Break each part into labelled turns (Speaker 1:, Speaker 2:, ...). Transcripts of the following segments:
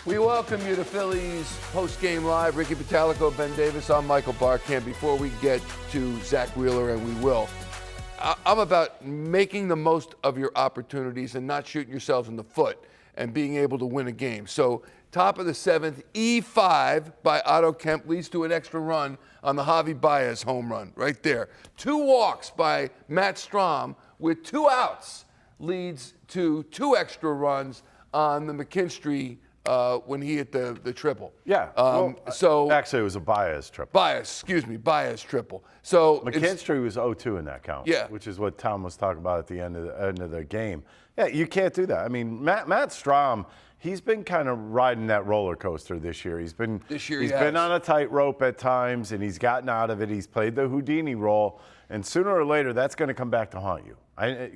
Speaker 1: We welcome you to Phillies postgame live. Ricky Pitalico, Ben Davis. I'm Michael Barkamp. Before we get to Zack Wheeler, and we will, I'm about making the most of your opportunities and not shooting yourselves in the foot and being able to win a game. So top of the seventh, E5 by Otto Kemp leads to an extra run on the Javi Baez home run right there. 2 walks by Matt Strahm with 2 outs leads to 2 extra runs on the McKinstry when he hit the triple.
Speaker 2: Yeah.
Speaker 1: So
Speaker 2: actually, it was a Baez triple.
Speaker 1: Baez triple. So
Speaker 2: McKinstry was 0-2 in that count.
Speaker 1: Yeah.
Speaker 2: Which is what Tom was talking about at the end of the game. Yeah, you can't do that. I mean, Matt Strahm, he's been kind of riding that roller coaster this year. He's been been on a tightrope at times, and he's gotten out of it. He's played the Houdini role, and sooner or later, that's going to come back to haunt you.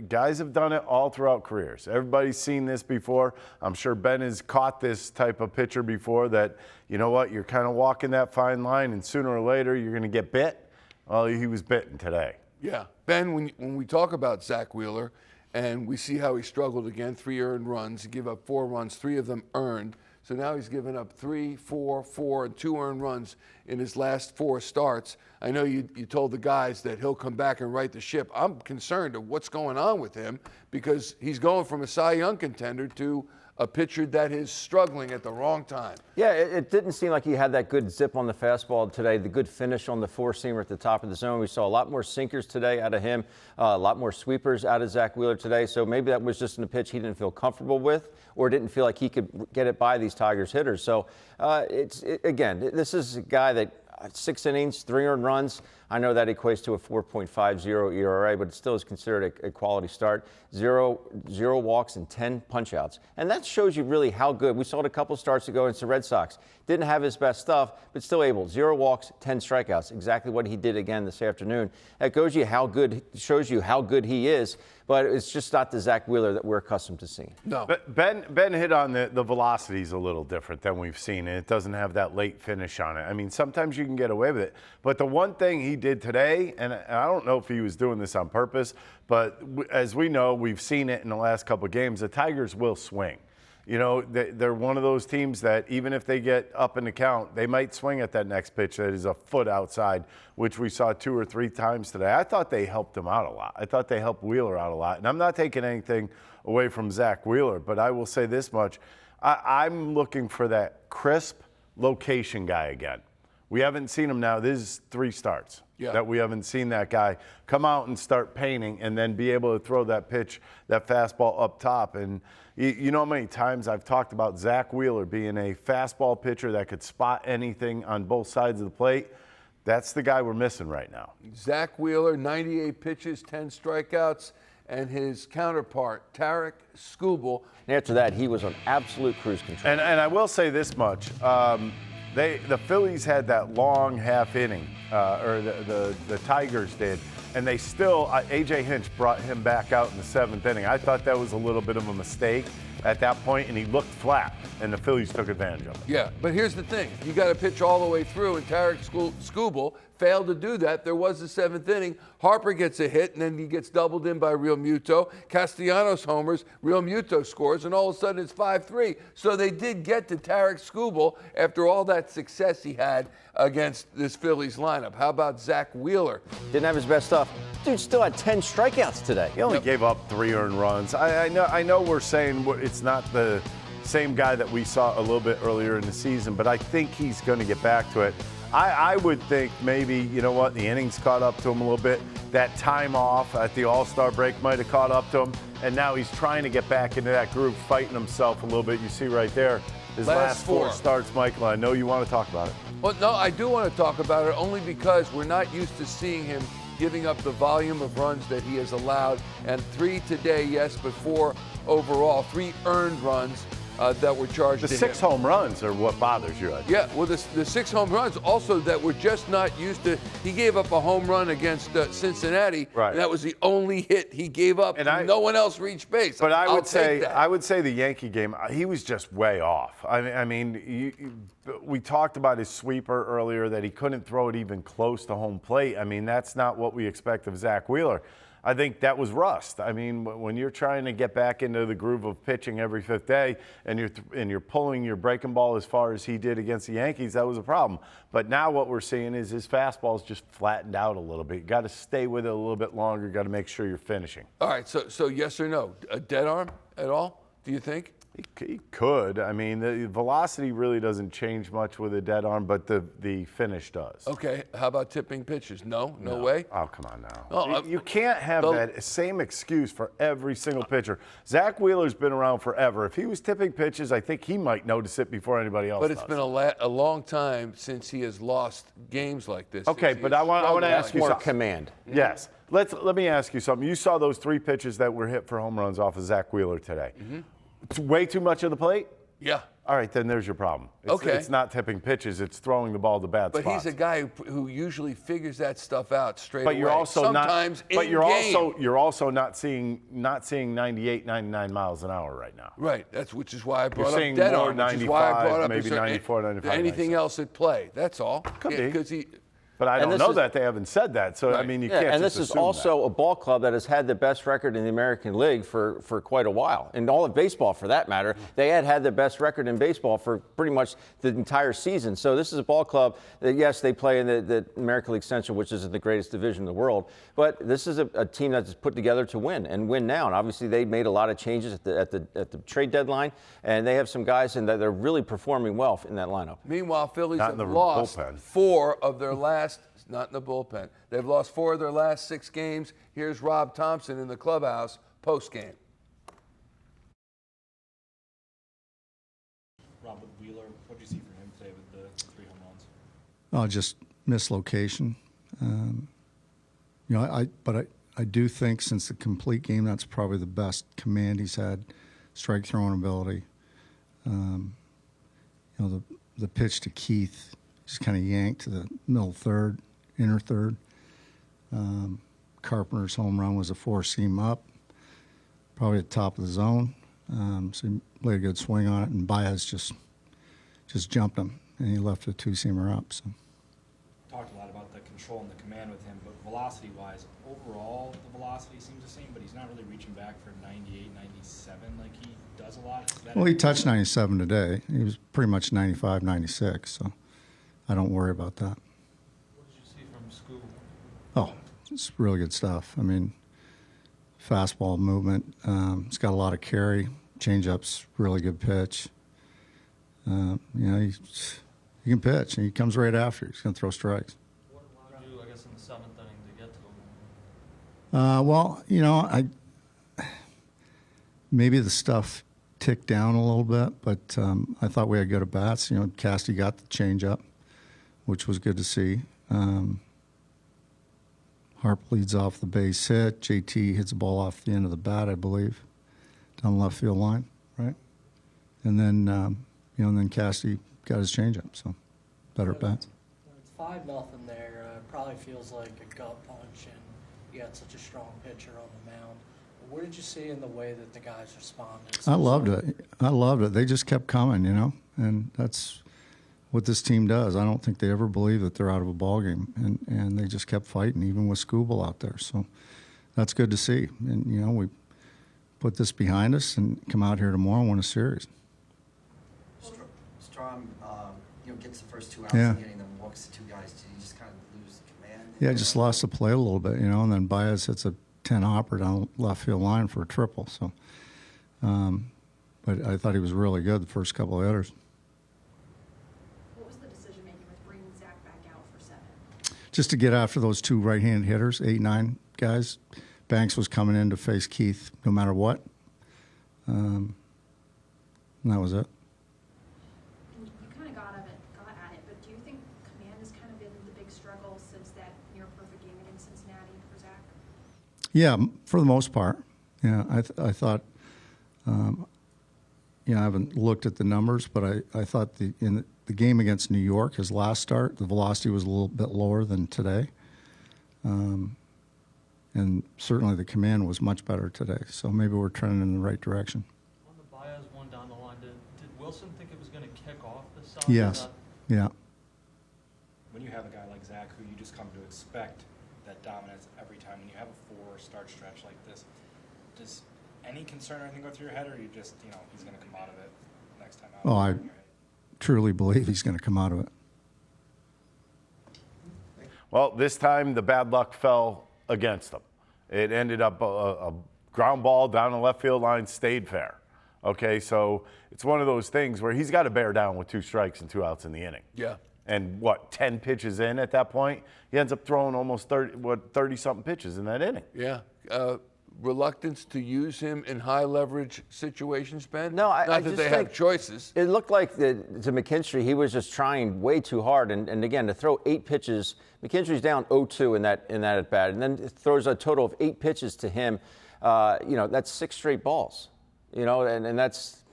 Speaker 2: Guys have done it all throughout careers. Everybody's seen this before. I'm sure Ben has caught this type of pitcher before that, you know what, you're kind of walking that fine line, and sooner or later, you're going to get bit. Well, he was bitten today.
Speaker 1: Yeah. Ben, when we talk about Zack Wheeler, and we see how he struggled again, 3 earned runs. He gave up 4 runs, 3 of them earned. So now he's given up 3, 4, 4, and 2 earned runs in his last 4 starts. I know you told the guys that he'll come back and right the ship. I'm concerned of what's going on with him because he's going from a Cy Young contender to a pitcher that is struggling at the wrong time.
Speaker 3: Yeah, it didn't seem like he had that good zip on the fastball today, the good finish on the 4-seamer at the top of the zone. We saw a lot more sinkers today out of him, a lot more sweepers out of Zack Wheeler today. So maybe that was just in a pitch he didn't feel comfortable with or didn't feel like he could get it by these Tigers hitters. So again, this is a guy that 6 innings, 3 earned runs. I know that equates to a 4.50 ERA, but it still is considered a quality start. Zero walks and 10 punch-outs. And that shows you really how good. We saw it a couple starts ago against the Red Sox. Didn't have his best stuff, but still able. 0 walks, 10 strikeouts. Exactly what he did again this afternoon. That shows you how good he is, but it's just not the Zack Wheeler that we're accustomed to seeing.
Speaker 2: No. But Ben hit on the velocities a little different than we've seen, and it doesn't have that late finish on it. I mean, sometimes you can get away with it, but the one thing he did today, and I don't know if he was doing this on purpose, but as we know, we've seen it in the last couple of games, the Tigers will swing. You know, they're one of those teams that even if they get up in the count, they might swing at that next pitch that is a foot outside, which we saw 2 or 3 times today. I thought they helped him out a lot. I thought they helped Wheeler out a lot. And I'm not taking anything away from Zack Wheeler, but I will say this much. I'm looking for that crisp location guy again. We haven't seen him now. This is 3 starts that we haven't seen that guy come out and start painting and then be able to throw that pitch, that fastball up top. And you know how many times I've talked about Zack Wheeler being a fastball pitcher that could spot anything on both sides of the plate? That's the guy we're missing right now.
Speaker 1: Zack Wheeler, 98 pitches, 10 strikeouts, and his counterpart, Tarik Skubal.
Speaker 3: And after that, he was on absolute cruise control.
Speaker 2: And I will say this much. The Phillies had that long half inning, or the Tigers did, and they still, A.J. Hinch brought him back out in the 7th inning. I thought that was a little bit of a mistake at that point, and he looked flat, and the Phillies took advantage of it.
Speaker 1: Yeah, but here's the thing. You got to pitch all the way through, and Tarik Skubal failed to do that. There was the 7th inning. Harper gets a hit, and then he gets doubled in by Real Muto. Castellanos homers, Real Muto scores, and all of a sudden it's 5-3. So they did get to Tarik Skubal after all that success he had against this Phillies lineup. How about Zack Wheeler?
Speaker 3: Didn't have his best stuff. Dude still had 10 strikeouts today.
Speaker 2: He only gave up 3 earned runs. I know we're saying it's not the same guy that we saw a little bit earlier in the season, but I think he's going to get back to it. I would think maybe, you know what, the innings caught up to him a little bit. That time off at the All-Star break might have caught up to him, and now he's trying to get back into that groove, fighting himself a little bit. You see right there, his last 4 starts, Michael. I know you want to talk about it.
Speaker 1: Well, no, I do want to talk about it only because we're not used to seeing him giving up the volume of runs that he has allowed. And 3 today, yes, but 4 overall. 3 earned runs that were charged to him.
Speaker 2: The 6 home runs are what bothers you, I think.
Speaker 1: Yeah, well, the 6 home runs also that we're just not used to. He gave up a home run against Cincinnati,
Speaker 2: right,
Speaker 1: and that was the only hit he gave up, and no one else reached base.
Speaker 2: But I would say the Yankee game, he was just way off. I mean, we talked about his sweeper earlier, that he couldn't throw it even close to home plate. I mean, that's not what we expect of Zack Wheeler. I think that was rust. I mean, when you're trying to get back into the groove of pitching every fifth day and you're pulling your breaking ball as far as he did against the Yankees, that was a problem. But now what we're seeing is his fastball's just flattened out a little bit. You got to stay with it a little bit longer. Got to make sure you're finishing.
Speaker 1: All right, so yes or no? A dead arm at all, do you think?
Speaker 2: He could. I mean, the velocity really doesn't change much with a dead arm, but the finish does.
Speaker 1: Okay, how about tipping pitches? No way?
Speaker 2: Oh, come on now.
Speaker 1: Oh,
Speaker 2: you can't have that same excuse for every single pitcher. Zack Wheeler's been around forever. If he was tipping pitches, I think he might notice it before anybody else
Speaker 1: But
Speaker 2: does.
Speaker 1: it's been a long time since he has lost games like this.
Speaker 2: Okay, but I want to ask you
Speaker 3: More
Speaker 2: something.
Speaker 3: command.
Speaker 2: Yes. Let me ask you something. You saw those 3 pitches that were hit for home runs off of Zack Wheeler today.
Speaker 1: Mm-hmm.
Speaker 2: It's way too much of the plate?
Speaker 1: Yeah.
Speaker 2: All right, then there's your problem. It's not tipping pitches. It's throwing the ball to bad spots.
Speaker 1: But he's a guy who usually figures that stuff out straight away.
Speaker 2: But you're also
Speaker 1: sometimes
Speaker 2: not. But
Speaker 1: in-game.
Speaker 2: you're also not seeing 98, 99 miles an hour right now.
Speaker 1: Right. Which is why I brought
Speaker 2: You're
Speaker 1: up
Speaker 2: seeing
Speaker 1: dead
Speaker 2: more
Speaker 1: arm. Which is why I brought up
Speaker 2: maybe 94, 95.
Speaker 1: Anything else at play? That's all.
Speaker 2: Could be.
Speaker 1: Because he.
Speaker 2: But I don't know that they haven't said that. So,
Speaker 1: Right.
Speaker 2: I mean, you
Speaker 3: Yeah,
Speaker 2: can't
Speaker 3: and
Speaker 2: just
Speaker 3: this is
Speaker 2: assume
Speaker 3: also
Speaker 2: that.
Speaker 3: a ball club that has had the best record in the American League for quite a while. In all of baseball, for that matter, they had the best record in baseball for pretty much the entire season. So this is a ball club that, yes, they play in the American League Central, which is the greatest division in the world. But this is a team that's put together to win and win now. And obviously, they made a lot of changes at the trade deadline, and they have some guys in that they're really performing well in that lineup.
Speaker 1: Meanwhile, Phillies
Speaker 2: Not
Speaker 1: have
Speaker 2: in the
Speaker 1: lost
Speaker 2: bullpen.
Speaker 1: 4 of their last. Not in the bullpen. They've lost 4 of their last 6 games. Here's Rob Thomson in the clubhouse post-game.
Speaker 4: Rob Wheeler, what did you see from him today with the 3 home runs?
Speaker 5: Oh, just mislocation. I do think since the complete game, that's probably the best command he's had. Strike throwing ability. The pitch to Keith, just kind of yanked to the middle third, inner third. Carpenter's home run was a 4-seam up, probably at the top of the zone. So he laid a good swing on it, and Baez just jumped him, and he left a 2-seamer up. So.
Speaker 4: Talked a lot about the control and the command with him, but velocity-wise, overall the velocity seems the same, but he's not really reaching back for 98, 97 like he does a lot.
Speaker 5: Well, he touched 97 today. He was pretty much 95, 96, so I don't worry about that.
Speaker 4: What did you see from Skubal?
Speaker 5: Oh, it's really good stuff. I mean, fastball movement. He's got a lot of carry. Changeup's really good pitch. He can pitch, and he comes right after. He's going to throw strikes.
Speaker 4: What did you do, I guess, in the 7th inning to get to him?
Speaker 5: Maybe the stuff ticked down a little bit, but I thought we had good at-bats. Casty got the changeup, which was good to see. Harp leads off the base hit. JT hits the ball off the end of the bat, I believe, down the left field line, right? And then, then Casty got his changeup, so better at bat.
Speaker 6: When it's 5-0 there, it probably feels like a gut punch, and you got such a strong pitcher on the mound. What did you see in the way that the guys responded?
Speaker 5: I loved it. They just kept coming, and that's what this team does. I don't think they ever believe that they're out of a ball game, and they just kept fighting, even with Skubal out there. So that's good to see. And we put this behind us and come out here tomorrow and win a series.
Speaker 7: Strom, gets the first 2 outs
Speaker 5: Yeah.
Speaker 7: and getting them walks the 2 guys. Did he just kind of lose command?
Speaker 5: Yeah, just lost the play a little bit, and then Baez hits a 10-hopper down left field line for a triple. So, but I thought he was really good the first couple of hitters.
Speaker 8: What was the decision making with bringing Zack back out for 7?
Speaker 5: Just to get after those 2 right-handed hitters, 8-9 guys. Banks was coming in to face Keith no matter what. And that was it.
Speaker 8: And you kind of got at it, but do you think command has kind of been the big struggle since that near-perfect game against Cincinnati for Zack?
Speaker 5: Yeah, for the most part. Yeah, I thought, I haven't looked at the numbers, but I thought in the game against New York, his last start, the velocity was a little bit lower than today. And certainly the command was much better today. So maybe we're trending in the right direction.
Speaker 9: On the Baez one down the line, did Wilson think it was going to kick off this side?
Speaker 5: Yes. Yeah.
Speaker 4: When you have a guy like Zach, who you just come to expect that dominance every time, when you have a 4-start stretch like this, does any concern or anything go through your head, or you just, he's going to come out of it next time out?
Speaker 5: Well, I truly believe he's going to come out of it.
Speaker 2: Well, this time the bad luck fell against them. It ended up a ground ball down the left field line, stayed fair. Okay, so it's one of those things where he's got to bear down with 2 strikes and 2 outs in the inning.
Speaker 1: Yeah.
Speaker 2: And 10 pitches in at that point, he ends up throwing almost 30-something pitches in that inning.
Speaker 1: Yeah. Reluctance to use him in high leverage situations, Ben?
Speaker 3: No, I
Speaker 1: Not that
Speaker 3: just
Speaker 1: they have
Speaker 3: think
Speaker 1: choices.
Speaker 3: It looked like to McKinstry, he was just trying way too hard. And again, to throw 8 pitches, McKinstry's down 0-2 in that at bat, and then throws a total of 8 pitches to him. That's 6 straight balls. And that's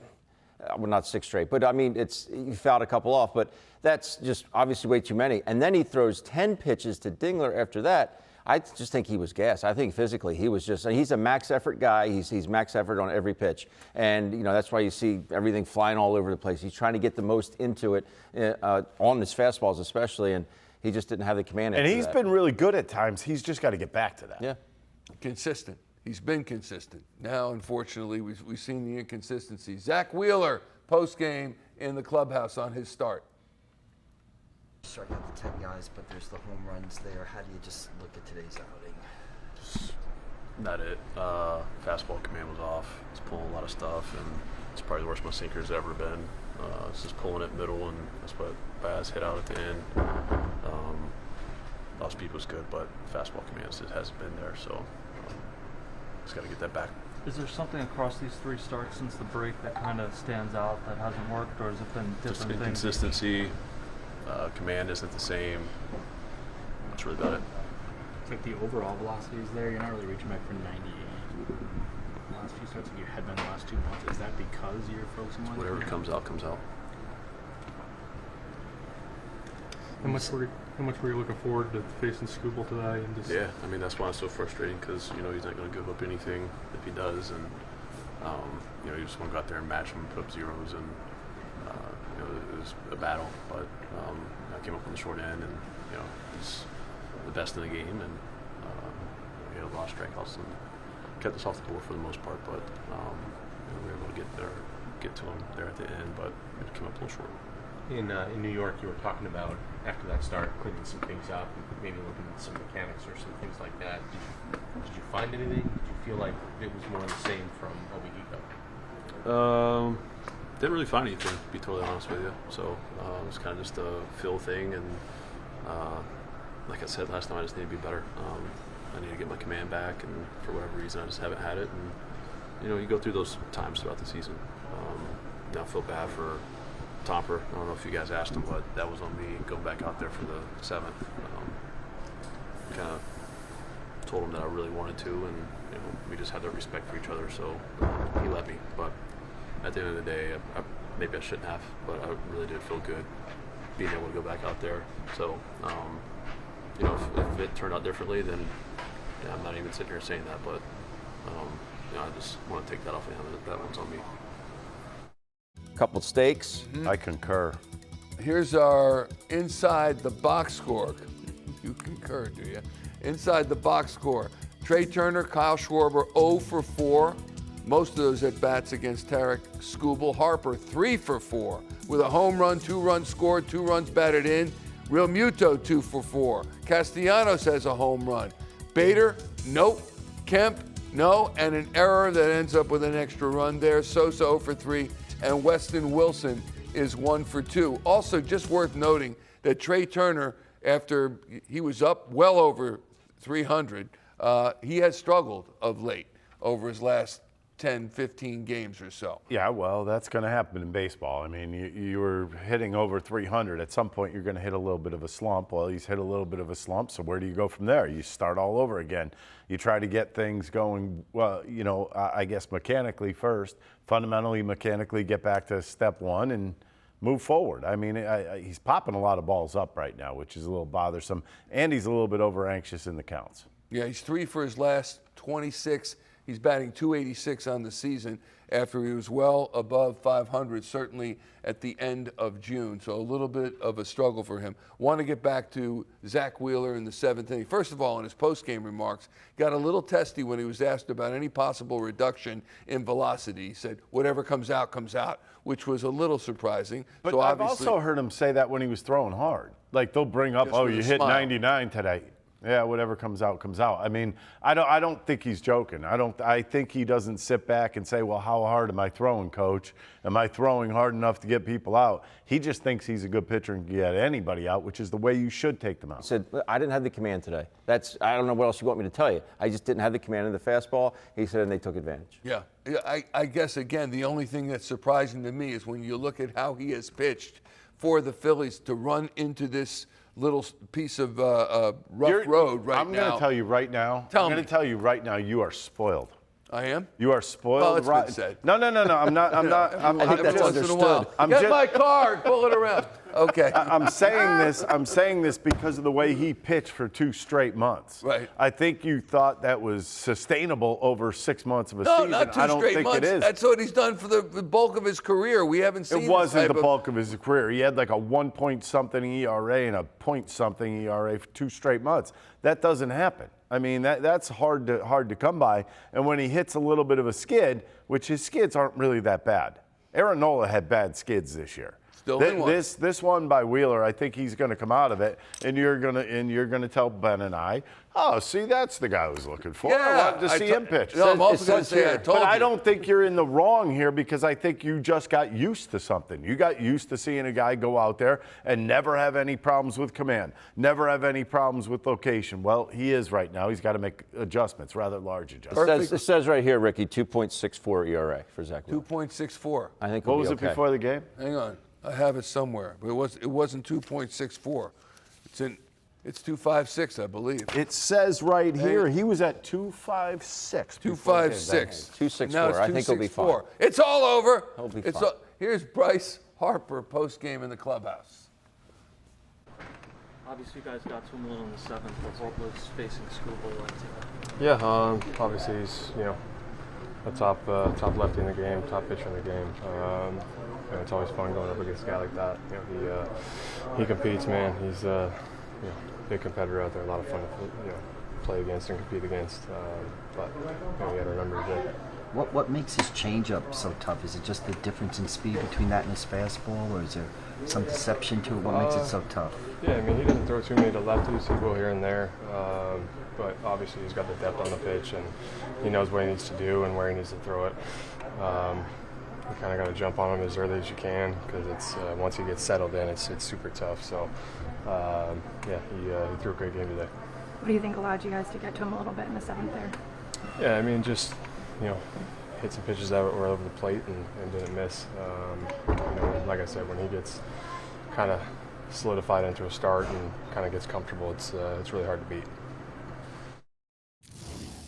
Speaker 3: well, not 6 straight, but I mean, he fouled a couple off, but that's just obviously way too many. And then he throws 10 pitches to Dingler after that. I just think he was gassed. I think physically he was he's a max effort guy. He's max effort on every pitch. And, that's why you see everything flying all over the place. He's trying to get the most into it on his fastballs especially, and he just didn't have the command.
Speaker 2: And he's been really good at times. He's just got to get back to that.
Speaker 3: Yeah.
Speaker 1: Consistent. He's been consistent. Now, unfortunately, we've seen the inconsistency. Zack Wheeler, post-game in the clubhouse on his start.
Speaker 7: Strike out the 10 guys, but there's the home runs there. How do you just look at today's outing?
Speaker 9: Just not it. Fastball command was off. It's pulling a lot of stuff, and it's probably the worst my sinker's ever been. It's just pulling it middle, and that's what Baz hit out at the end. Off speed was good, but fastball command just hasn't been there, so just got to get that back.
Speaker 10: Is there something across these 3 starts since the break that kind of stands out that hasn't worked, or has it been different
Speaker 9: Just
Speaker 10: things?
Speaker 9: inconsistency. Command isn't the same. That's really about it.
Speaker 4: It's like the overall velocity is there. You're not really reaching back for 98. The last few starts, like you had been the last 2 months. Is that because you're focusing on
Speaker 9: Whatever comes out, comes out.
Speaker 10: How much were you looking forward to facing Skubal today? And just
Speaker 9: Yeah, I mean, that's why it's so frustrating, because, he's not going to give up anything if he does. And, you just want to go out there and match him and put up zeros. And, it was a battle. But I came up on the short end, and, he's the best in the game. And he had a lot of strikeouts and kept us off the board for the most part. But we were able to get to him there at the end, but it came up a little short.
Speaker 11: In New York, you were talking about after that start cleaning some things up and maybe looking at some mechanics or some things like that. Did you find anything? Did you feel like it was more the same from a week ago?
Speaker 9: Didn't really find anything, to be totally honest with you. So it was kind of just a feel thing, and like I said last time, I just need to be better. I need to get my command back, and for whatever reason, I just haven't had it. And you go through those times throughout the season. I feel bad for Topper. I don't know if you guys asked him, but that was on me going back out there for the 7th. Kind of told him that I really wanted to, and we just had that respect for each other. So he let me. But at the end of the day, maybe I shouldn't have, but I really did feel good being able to go back out there. So if it turned out differently, then I'm not even sitting here saying that. But I just want to take that off of him. That one's on me.
Speaker 3: Couple stakes.
Speaker 2: I concur.
Speaker 1: Here's our inside the box score. You concur, do you? Inside the box score. Trey Turner, Kyle Schwarber, 0 for 4. Most of those at bats against Tarik Skubal. Harper, 3 for 4 with a home run, 2 runs scored, 2 runs batted in. Real Muto, 2 for 4. Castellanos has a home run. Bader, nope. Kemp, no. And an error that ends up with an extra run there. Sosa, 0 for 3. And Weston Wilson is 1 for 2. Also, just worth noting that Trey Turner, after he was up well over 300, he has struggled of late over his last 10, 15 games or so.
Speaker 2: Yeah, well, that's going to happen in baseball. I mean, you were hitting over 300. At some point, you're going to hit a little bit of a slump. Well, he's hit a little bit of a slump, so where do you go from there? You start all over again. You try to get things going, well, I guess mechanically first, fundamentally, mechanically get back to step 1 and move forward. I mean, he's popping a lot of balls up right now, which is a little bothersome, and he's a little bit over anxious in the counts.
Speaker 1: Yeah, he's 3 for his last 26 He's batting .286 on the season after he was well above 500, certainly at the end of June. So a little bit of a struggle for him. Want to get back to Zack Wheeler in the 7th inning. First of all, in his post-game remarks, got a little testy when he was asked about any possible reduction in velocity. He said, whatever comes out, which was a little surprising.
Speaker 2: But
Speaker 1: so
Speaker 2: I've also heard him say that when he was throwing hard. Like they'll bring up, oh, you hit 99 today. Yeah, whatever comes out, comes out. I mean, I don't think he's joking. I think he doesn't sit back and say, well, how hard am I throwing, coach? Am I throwing hard enough to get people out? He just thinks he's a good pitcher and can get anybody out, which is the way you should take them out.
Speaker 3: He said, I didn't have the command today. I don't know what else you want me to tell you. I just didn't have the command in the fastball. He said, and they took advantage.
Speaker 1: Yeah, I guess, again, the only thing that's surprising to me is when you look at how he has pitched for the Phillies to run into this little piece of rough road right now.
Speaker 2: I'm going to tell you right now. I'm going to tell you right now, you are spoiled.
Speaker 1: I am?
Speaker 2: You are spoiled.
Speaker 1: Well, it's been said.
Speaker 2: No. I'm not.
Speaker 3: I think that's understood.
Speaker 1: Get my card, pull it around. Okay.
Speaker 2: I'm saying this because of the way he pitched for 2 straight months.
Speaker 1: Right.
Speaker 2: I think you thought that was sustainable over 6 months of a season.
Speaker 1: No, not 2 straight
Speaker 2: I don't think
Speaker 1: months.
Speaker 2: it is.
Speaker 1: That's what he's done for the bulk of his career. We haven't seen
Speaker 2: It wasn't the bulk of his career. He had like a 1 point something ERA and a point something ERA for 2 straight months. That doesn't happen. I mean, that's hard to come by. And when he hits a little bit of a skid, which his skids aren't really that bad. Aaron Nola had bad skids this year. This one by Wheeler, I think he's going to come out of it, and you're gonna tell Ben and I, oh, see, that's the guy I was looking for.
Speaker 1: Yeah,
Speaker 2: I wanted to see him pitch.
Speaker 1: No, I'm also going to say I told you.
Speaker 2: But I don't think you're in the wrong here because I think you just got used to something. You got used to seeing a guy go out there and never have any problems with command, never have any problems with location. Well, he is right now. He's got to make adjustments, rather large adjustments.
Speaker 3: It says right here, Ricky, 2.64 ERA for Zack Wheeler.
Speaker 1: 2.64.
Speaker 3: I think
Speaker 2: What was it before the game?
Speaker 1: Hang on. I have it somewhere, but it wasn't 2.64. It's 2.56, I believe.
Speaker 2: It says right here he was at 2.56.
Speaker 1: 2.56.
Speaker 3: 2.64.
Speaker 1: Now it's
Speaker 3: I think he'll be fine.
Speaker 1: It's all over.
Speaker 3: He'll be fine.
Speaker 1: Here's Bryce Harper post game in the clubhouse.
Speaker 10: Obviously, you guys got to him a little in the 7th, but what was facing Skubal like today?
Speaker 12: Yeah, obviously he's a top lefty in the game, top pitcher in the game. It's always fun going up against a guy like that. He competes, man. He's big competitor out there. A lot of fun to play against and compete against. But we got to remember that.
Speaker 7: What makes his changeup so tough? Is it just the difference in speed between that and his fastball, or is there some deception to it? What makes it so tough?
Speaker 12: Yeah, I mean, he doesn't throw too many to lefties. He'll go here and there. But obviously he's got the depth on the pitch, and he knows what he needs to do and where he needs to throw it. You kind of got to jump on him as early as you can because it's once he gets settled in, it's super tough. So, he threw a great game today.
Speaker 8: What do you think allowed you guys to get to him a little bit in the 7th there?
Speaker 12: Yeah, I mean, just hit some pitches that were over the plate and didn't miss. Like I said, when he gets kind of solidified into a start and kind of gets comfortable, it's really hard to beat.